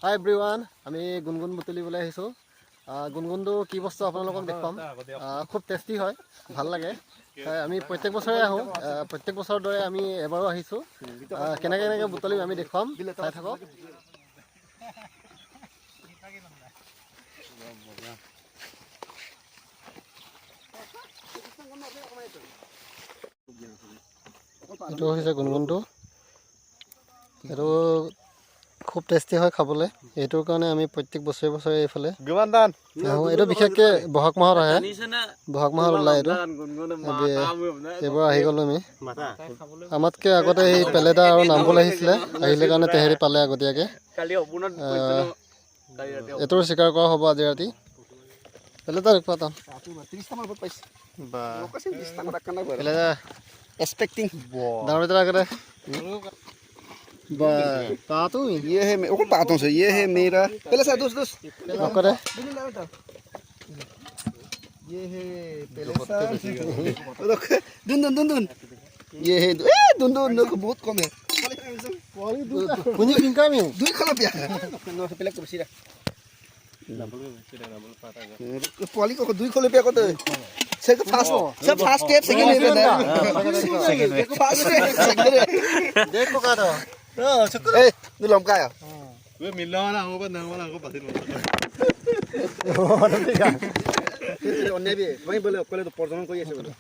হাই everyone, আমি গুণগুণ বুটলিবলৈ আহিছোঁ। গুণগুণটো কি বস্তু আপোনালোকক দেখুৱাম। খুব টেষ্টি হয়, ভাল লাগে। আমি প্ৰত্যেক বছৰে আহোঁ, প্ৰত্যেক বছৰৰ দৰে আমি এবাৰো আহিছোঁ। কেনেকৈ কেনেকৈ বুটলিম আমি দেখুৱাম, চাই থাকক। এইটো হৈছে গুণগুণটো। এইটো খুব টেষ্টি হয় খাবলৈ, এইটোৰ কাৰণে আমি প্ৰত্যেক বছৰে বছৰে এইফালে আহোঁ। এইটো বিশেষকৈ বহাগ মাহত আহে, বহাগ মাহত ওলায় এইটো। এইবাৰ আহি গ'লোঁ আমি। আমাতকৈ আগতে এই পেলেদা আৰু নামবল আহিছিলে, আহিলে কাৰণে তেহেৰি পালে আগতীয়াকৈ। এইটোৰ স্বীকাৰ কৰা হ'ব আজি ৰাতি। পেলেদা দেখুৱা টান পেলেদা एक्सपेक्टिंग डाउन इधर आकर पातू ये है मैं पाता हूँ ये है मेरा पहले सा दोस्त दोस्त आकर ये है पहले सा दुन दुन दुन दुन ये है दुन दुन दुन बहुत कम है कुछ किंका में दुई खला पिया नो पहले तो सीधा पॉली को दुई खले पिया को तो सब फास्ट कैप सेकंड है ना फास्ट सेकंड देखो का तो ए तू लमका है वे मिलना वाला हमको पर ना वाला हमको पासिल अन्य भी वही बोले पहले तो परजन कोई ऐसे बोले